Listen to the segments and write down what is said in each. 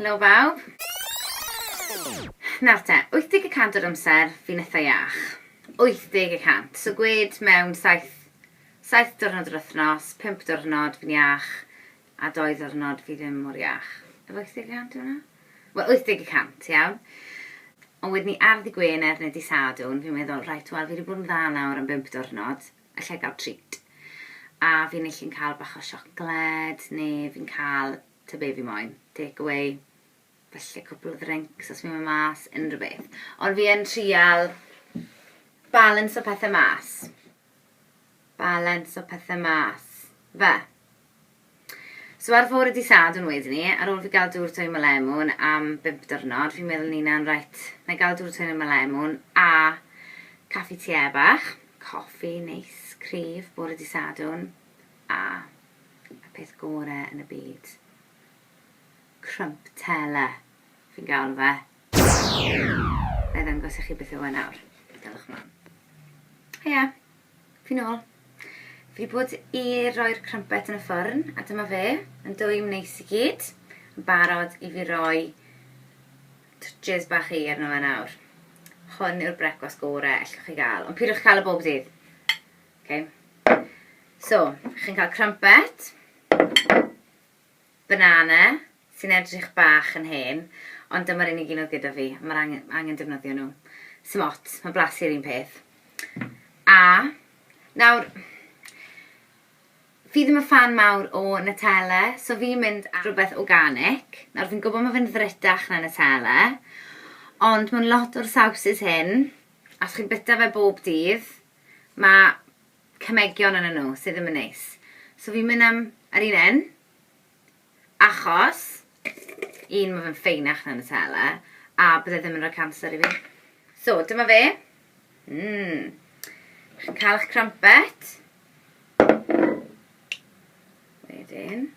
Helo bawb. Nawr te, 80% o'r amser fi'n eitha iach. 80%. So gwed mewn 7 diwrnod yr wythnos, 5 diwrnod fi'n iach, a 2 diwrnod fi ddim mor iach. Efo 80% yna? Wel, 80%, iawn. Ond wedyn ni ar ddi Gwener neu di Sadwrn, fi'n meddwl, reit, wel, fi wedi bod yn dda nawr am 5 diwrnod, allai gael treat. A fi'n eich cael bach o siocled, neu fi'n cael, ta be fi moyn, take away, felly cwpl o drinks os fi'n mynd mas, unrhyw beth. Ond fi yn trial balanso pethau mas. Balanso pethau mas. Fe. So ar fore di Sadwrn wedyn ni, ar ôl fi gael dŵr twyn y lemon am 5 diwrnod, fi'n meddwl ni'n reit, na i gael dŵr twyn y lemon a caffi te bach, coffi, neis, cryf, bore di Sadwrn, a y peth gorau yn y byd. Crumptela, fi'n gael fe. Fe ddangos i chi beth yw e nawr. Dilwch mlaen. Heia, fi'n ôl. Fi wedi bod i roi'r crumpet yn y ffwrn, a dyma fe, yn dwym neis i gyd, yn barod i fi roi twtches bach i arno fe nawr. Hwn yw'r brecwast gorau allwch chi gael, ond pidwch cael y bob dydd. Okay. So, chi'n cael crumpet, banana, sy'n edrych bach yn hen, ond dyma'r unig un oedd gyda fi. Mae angen defnyddio nhw. Smot, mae blasu'r un peth. A, nawr, fi ddim yn fan mawr o Nutella, so fi'n mynd ar rhywbeth organic. Nawr, fi'n gwybod mae fe'n ddrytach na Nutella, ond mae'n lot o'r sawsys hyn, a os chi'n bita fe bob dydd, mae cymegion yn nhw, sydd ddim yn neis. So fi'n mynd am ar un un, achos, mae fe'n ffeinach na Nutella, a bydde ddim yn rhoi cancer i fi. So, dyma fe. Chi'n cael eich crumpet. Wedyn.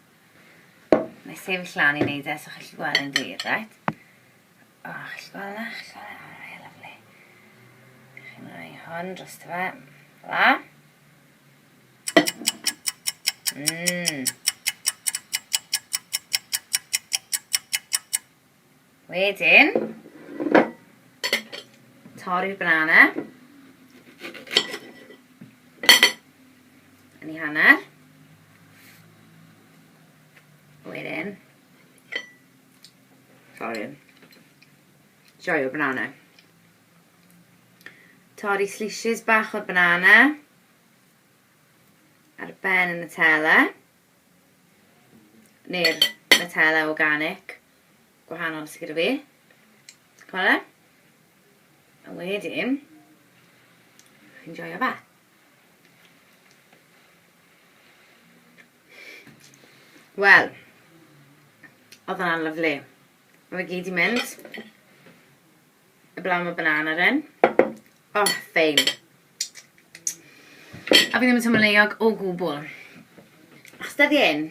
Na i sefyll lan i wneud e, so chi'n gweld yn glir, right? O, chi'n gweld na? Lyflu. Chi'n rhoi hwn dros fe. Fela. Wedyn, torri'r banana yn ei hanner. Wedyn, joio banana. Torri slices bach o'r banana ar ben y Nutella, neu'r Nutella organic. Gwahanol sydd gyda fi. Cwala. A wedyn, chi'n joio fe. Wel, oedd hwnna'n lyflu. Mae fe gyd i mynd. Y blaen mae banana ryn. O, ffein. A fi ddim yn tymleog o gwbl. Achos dyddi un,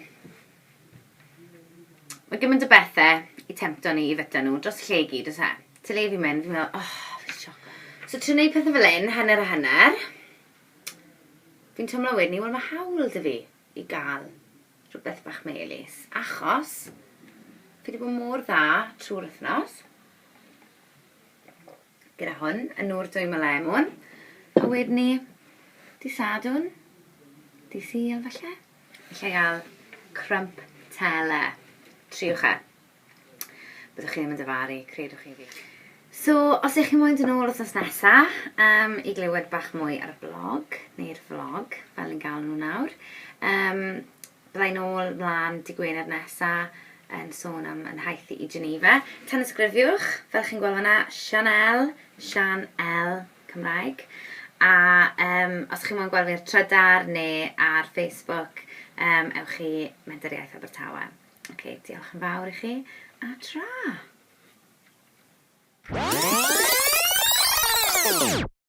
mae gymaint o bethau i tempto ni i fyta nhw dros lle gyd, os e. Ty le fi'n mynd, fi'n meddwl, fi'n sioco. So, trwy wneud pethau fel un, hanner a hanner, fi'n tymlo wedyn ni, wel mae hawl dy fi i gael rhywbeth bach melys. Achos, fi wedi bod mor dda trwy'r wythnos, gyda hwn, yn nŵr dwym y lemon, a wedyn ni, di Sadwrn, di Sul falle, allai gael Crumptela. Triwch e. Byddwch chi ddim yn dyfaru, credwch chi fi. So, os ych chi moyn dyn nhw wrthnos nesaf, i glywed bach mwy ar y blog, neu'r vlog, fel ni'n gael nhw nawr. Byddai'n ôl mlaen di Gwener nesaf yn sôn am yn haithi i Geneva. Tan ysgrifiwch, fel chi'n gweld hwnna, Sian'el Cymraeg. A os chi'n moyn gweld fi'r trydar neu ar Facebook, ewch chi Mentoriaeth Abertawe. Okay, diolch yn fawr i chi, a tra!